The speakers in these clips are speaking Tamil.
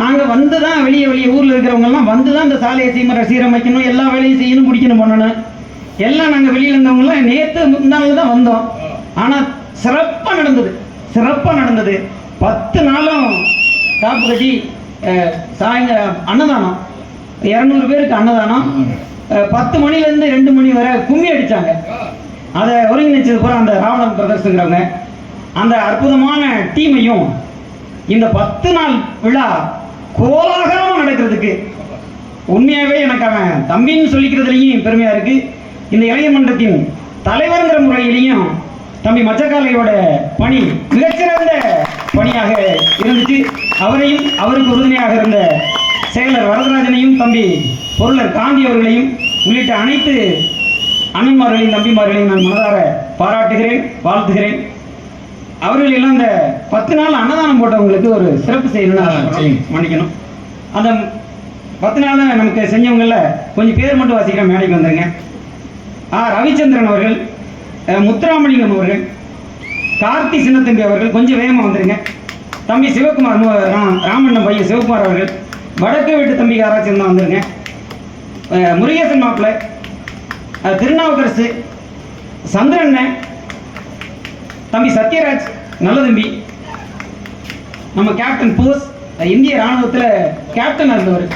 நாங்கள் வந்து தான் வெளியே ஊரில் இருக்கிறவங்கெல்லாம் வந்து தான் இந்த சாலையை சீரமைக்கணும், எல்லா வேலையும் செய்யணும், முடிக்கணும், பண்ணணும். எல்லாம் நாங்கள் வெளியில் இருந்தவங்களாம் நேற்று முன்னாள் தான் வந்தோம். ஆனால் சிறப்பாக நடந்தது. 10 நாளும் காப்பு கட்டி அன்னதானம், 200 பேருக்கு அன்னதானம். 10 மணிலேருந்து 2 மணி வரை கும்மி அடித்தாங்க. அதை ஒருங்கிணைச்சது பூரா அந்த ராவணன் பிரதர்ஸுங்கிறவங்க. அந்த அற்புதமான டீமையும் இந்த 10 நாள் விழா கோலாகலமாக நடக்கிறதுக்கு உண்மையாகவே எனக்கு அவன் தம்பின்னு சொல்லிக்கிறதுலையும் பெருமையாக இருக்குது. இந்த இளைஞர் மன்றத்தின் தலைவர்ங்கிற முறையிலையும் தம்பி மச்சக்காலையோட பணி மிகச்சிறந்த பணியாக இருந்துச்சு. அவரையும் அவருக்கு உறுதுணையாக இருந்த செயலர் வரதராஜனையும் தம்பி பொருளர் காந்தி அவர்களையும் உள்ளிட்ட அனைத்து அண்ணன்மார்களையும் தம்பிமார்களையும் நான் மனதார பாராட்டுகிறேன், வாழ்த்துகிறேன். அவர்கள் எல்லாம் இந்த 10 நாள் அன்னதானம் போட்டவங்களுக்கு ஒரு சிறப்பு செய்யணும்னு மன்னிக்கணும். அந்த 10 நாள் நமக்கு செஞ்சவங்கள கொஞ்சம் பேர் மட்டும் வாசிக்கிற மேடைக்கு வந்துருங்க. ரவிச்சந்திரன் அவர்கள், முத்துராமலிங்கம் அவர்கள், கார்த்தி சின்னத்தம்பி அவர்கள் கொஞ்சம் வேகமாக வந்துருங்க. தம்பி சிவகுமார், ராமண்ணன் பையன் சிவகுமார் அவர்கள், வடக்கு வீட்டு தம்பி யாராச்சும் இருந்தால் வந்துருங்க. முருகேசன் மாப்பிள்ளை, திருநாவுக்கரசு, சந்திரண்ணன், தம்பி சத்யராஜ், நல்ல தம்பி, நம்ம கேப்டன் போஸ், இந்திய ராணுவத்தில் கேப்டன் இருந்தவர்.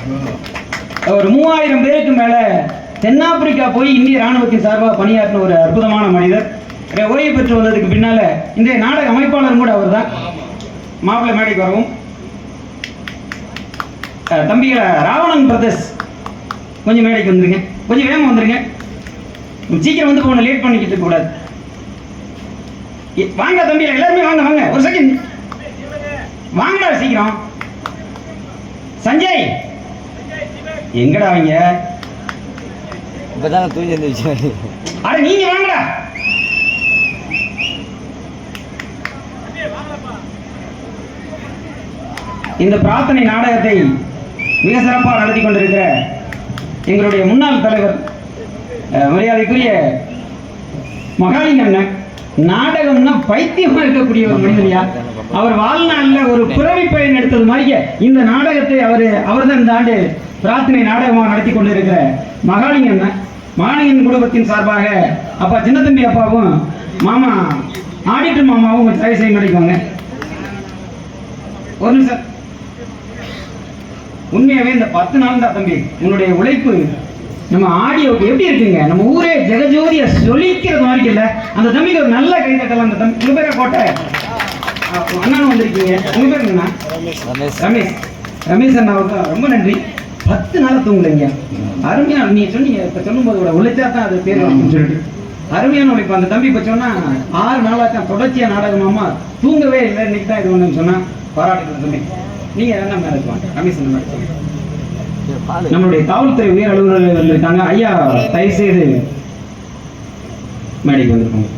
ஒரு 3000 பேருக்கு மேலே தென்னாப்பிரிக்கா போய் இந்திய ராணுவத்தின் சார்பாக பணியாற்றின ஒரு அற்புதமான மனிதர். ஓய்வு பெற்று வந்ததுக்கு பின்னால் இன்றைய நாடக அமைப்பாளரும் கூட அவர் தான். மாப்பிள்ளை மேடைக்கு வரவும். தம்பிகளை ராவணன் பிரதர்ஸ் கொஞ்சம் மேடைக்கு வந்துருங்க, கொஞ்சம் வேகமாக வந்துருங்க. சீக்கிரம் வந்து போகணும், லேட் பண்ணிக்கிட்டு இருக்கக்கூடாது. வாங்க தம்பியில் எல்லாருமே வாங்க, ஒரு செகண்ட் வாங்கடா சீக்கிரம். சஞ்சய் எங்கடா அவங்க? இப்பதான் தூங்கி எழுந்துச்சு. அட நீங்க வாங்கடா. இந்த பிரார்த்தனை நாடகத்தை மிக சிறப்பாக நடத்தி கொண்டிருக்கிற எங்களுடைய முன்னாள் தலைவர் மரியாதைக்குரிய மகாலிங்கண்ணன், நாடகம்னா பைத்தியமா இருக்கக்கூடிய ஒரு மனிதனியா. அவர் வாழ்நாளில் ஒரு பிறவி பயன் எடுத்தது மாதிரி இந்த நாடகத்தை அவர் தான் இந்த ஆண்டு பிரார்த்தனை நாடகமாக நடத்தி கொண்டிருக்கிற மகாலிங்கன் குடும்பத்தின் சார்பாக அப்பா சின்னத்தம்பி அப்பாவும் மாமா ஆடிட்டர் மாமாவும் தயவு செய்ய நடிக்குவாங்க. ஒரு நிமிஷம். உண்மையாவே இந்த 10 நாள் தான் தம்பி உன்னுடைய உழைப்பு நம்ம ஆடியோக்கு எப்படி இருக்குங்க. நம்ம ஊரே ஜெகஜோதிய சொல்லிக்கிறது மாதிரி இல்லை. அந்த தம்பிக்கு ஒரு நல்ல கை தட்டலாம். அந்த தம்பி உங்க பேரை கோட்டை அண்ணனும் வந்திருக்கீங்க. உங்க பேர் என்ன? ரமேஷ் அண்ணாவுக்கு ரொம்ப நன்றி. 10 நாள் தூங்கலைங்க. அருமையா நீ சொன்னீங்க. இப்ப சொல்லும் போது கூட உழைச்சா தான் அது பேர் அப்படின்னு சொல்லிட்டு அருமையான உழைப்பு. அந்த தம்பி இப்ப சொன்னா 6 நாளாக தொடர்ச்சியா நாடகமாமா தூங்கவே இல்லை. இன்னைக்கு தான் இது ஒண்ணுன்னு சொன்னா பாராட்டுகள் தம்பி. நீங்க என்ன மேல இருப்பாங்க? ரமேஷ் அண்ணா நம்மளுடைய காவல்துறை உயர் அலுவலர்கள் இருக்காங்க. ஐயா தயவு செய்து மேடைக்கு வந்திருக்காங்க.